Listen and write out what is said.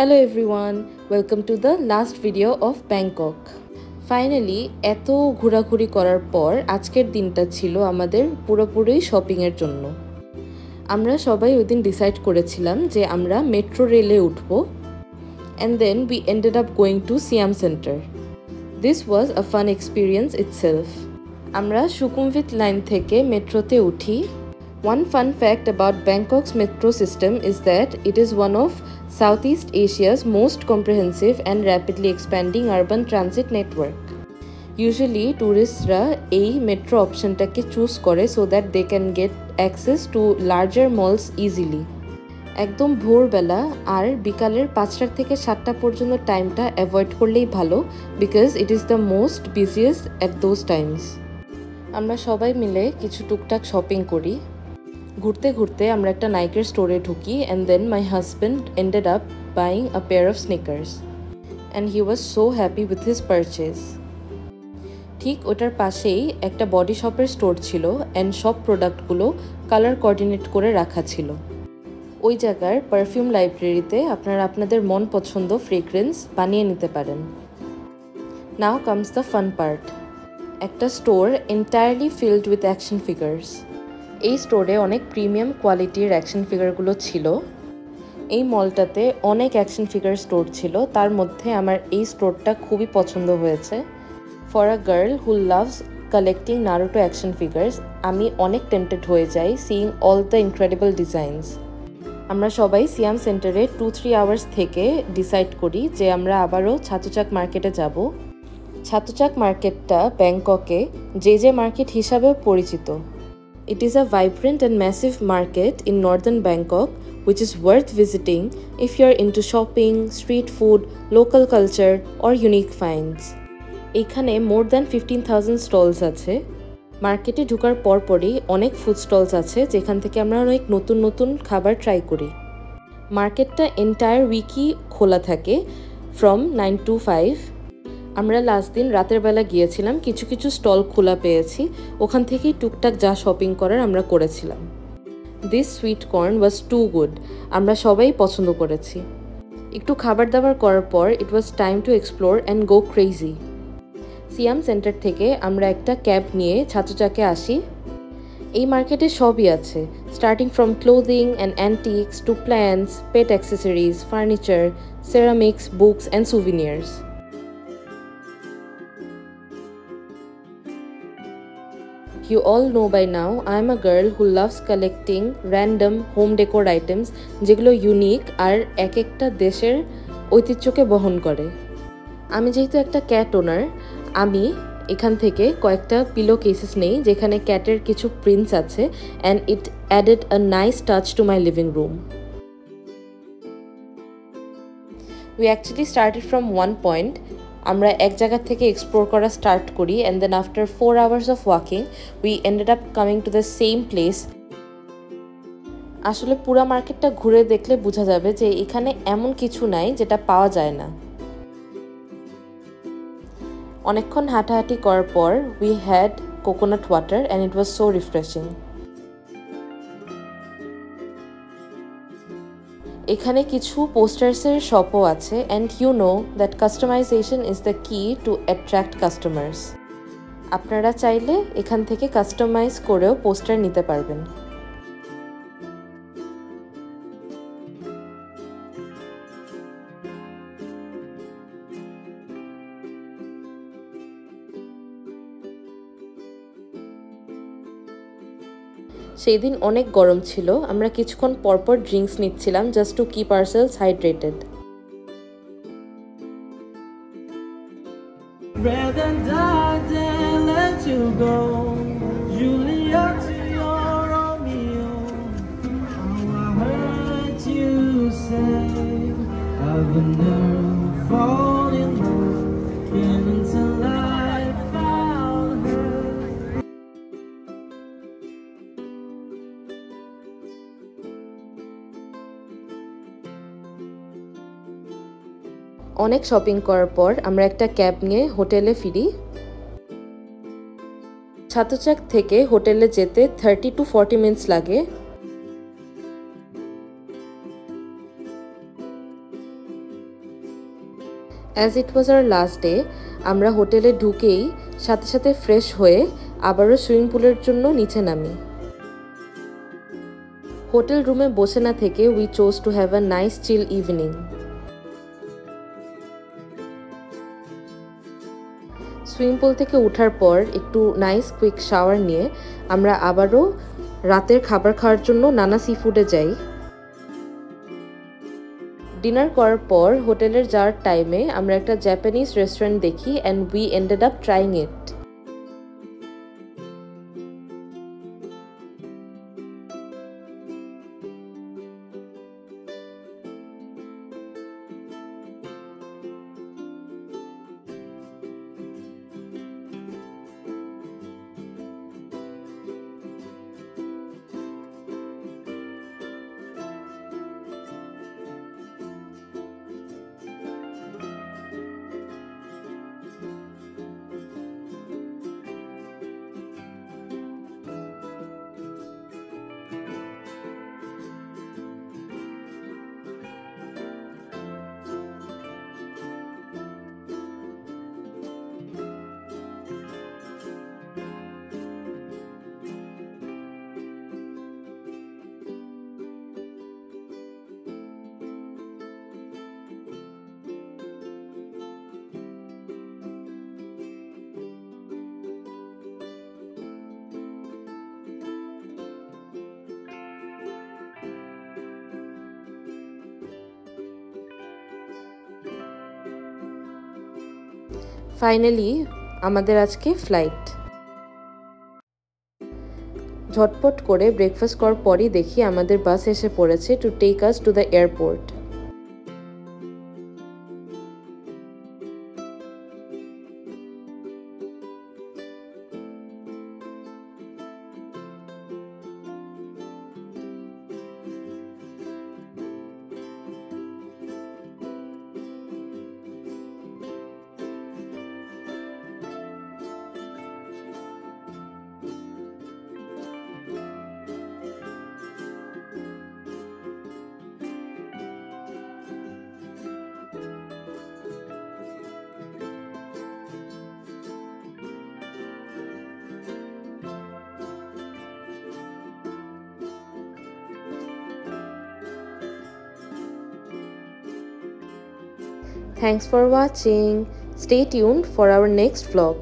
Hello everyone, welcome to the last video of Bangkok. Finally, এত ঘোরাঘুরি করার পর আজকের দিনটা ছিল আমাদের পুরোপুরি শপিং এর জন্য। আমরা সবাই ওইদিন ডিসাইড করেছিলাম যে আমরা মেট্রো রেলে উঠবো and then we ended up going to Siam Center. This was a fun experience itself. আমরা সুকুমভিত লাইন থেকে মেট্রোতে উঠি। One fun fact about Bangkok's metro system is that it is one of Southeast Asia's most comprehensive and rapidly expanding urban transit network. Usually, tourists-ra ei metro option-take choose kore so that they can get access to larger malls easily. একদম ভোরবেলা আর বিকালের 5টা থেকে 7টা পর্যন্ত টাইমটা avoid করলেই ভালো because it is the most busiest at those Times. আমরা সবাই মিলে কিছু টুকটাক শপিং করি। ঘুরতে ঘুরতে আমরা একটা নাইকের স্টোরে ঢুকি and then my husband ended up buying a pair of sneakers and he was so happy with his purchase. ঠিক ওটার পাশেই একটা বডি শপের স্টোর ছিল অ্যান্ড সব প্রোডাক্টগুলো কালার কোঅর্ডিনেট করে রাখা ছিল। ওই জায়গার পারফিউম লাইব্রেরিতে আপনারা আপনাদের মন পছন্দ ফ্রেগ্রেন্স বানিয়ে নিতে পারেন। Now comes the fun part. একটা store entirely filled with action figures. এই স্টোরে অনেক প্রিমিয়াম কোয়ালিটির অ্যাকশন ফিগারগুলো ছিল। এই মলটাতে অনেক অ্যাকশন ফিগার স্টোর ছিল, তার মধ্যে আমার এই স্টোরটা খুবই পছন্দ হয়েছে। For a girl who loves collecting Naruto action figures আমি অনেক টেম্পটেড হয়ে যাই seeing all the incredible designs. আমরা সবাই সিয়াম সেন্টারে 2-3 আওয়ার্স থেকে ডিসাইড করি যে আমরা আবারও ছাতুচাক মার্কেটে যাব। ছাতুচাক মার্কেটটা ব্যাংককে জে মার্কেট হিসাবেও পরিচিত। It is a vibrant and massive market in northern Bangkok which is worth visiting if you are into shopping, street food, local culture or unique finds. এখানে more than 15,000 stalls আছে। মার্কেটে ঢোকার পরপরই অনেক food stalls আছে যেখান থেকে আমরা অনেক নতুন নতুন খাবার ট্রাই করি। মার্কেটটা এন্টায়ার উইকই খোলা থাকে ফ্রম 9 to 5। আমরা লাস্ট দিন রাতের বেলা গিয়েছিলাম, কিছু কিছু স্টল খোলা পেয়েছি, ওখান থেকেই টুকটাক যা শপিং করার আমরা করেছিলাম। This sweet corn was too good, আমরা সবাই পছন্দ করেছি। একটু খাবার দাবার করার পর it was time to explore and go crazy. Siam center থেকে আমরা একটা ক্যাব নিয়ে ছাতুচাকে আসি। এই মার্কেটে সবই আছে, starting from clothing and antiques to plants, pet accessories, furniture, ceramics, books and souvenirs. You all know by now I am a girl who loves collecting random home decor items যেগুলো unique আর এক একটা দেশের ঐতিহ্যকে বহন করে। আমি যেহেতু একটা ক্যাট ওনার, আমি এখান থেকে কয়েকটা পিলো কেসেস নেই যেখানে ক্যাটের কিছু প্রিন্টস আছে and it added a nice touch to my living room. We actually started from one point. আমরা এক জায়গা থেকে এক্সপ্লোর করা স্টার্ট করি and then after 4 hours of walking we ended up coming to the same place. আসলে পুরো মার্কেটটা ঘুরে দেখলে বোঝা যাবে যে এখানে এমন কিছু নাই যেটা পাওয়া যায় না। অনেকক্ষণ হাঁটাহাঁটি করার পর we had coconut water and it was so refreshing. এখানে কিছু পোস্টার্সের শপও আছে and you know that customization is the key to attract customers. আপনারা চাইলে এখান থেকে কাস্টমাইজ করেও পোস্টার নিতে পারবেন। সেই দিন অনেক গরম ছিল, আমরা কিছুক্ষণ পরপর ড্রিঙ্কস নিচ্ছিলাম জাস্ট টু কিপ আওরসেলভস হাইড্রেটেড। অনেক শপিং করার পর আমরা একটা ক্যাব নিয়ে হোটেলে ফিরি। ছাতুচাক থেকে হোটেলে যেতে 30 to 40 মিনিটস লাগে। As it was our last day, আমরা হোটেলে ঢুকেই সাথে সাথে ফ্রেশ হয়ে আবারও সুইমিং পুলের জন্য নিচে নামি। হোটেল রুমে বসে না থেকে we chose to have a nice chill evening. Swimming pool থেকে ওঠার পর একটু নাইস কুইক শাওয়ার নিয়ে আমরা আবারও রাতের খাবার খাওয়ার জন্য নানা সি ফুডে যাই। ডিনার করার পর হোটেলের যাওয়ার টাইমে আমরা একটা জাপানিজ রেস্টুরেন্ট দেখি and we ended up trying it. Finally আমাদের আজকে ফ্লাইট। ঝটপট করে ব্রেকফাস্ট করার পরই দেখি আমাদের বাস এসে পড়েছে to take us to the airport. Thanks for watching. Stay tuned for our next vlog.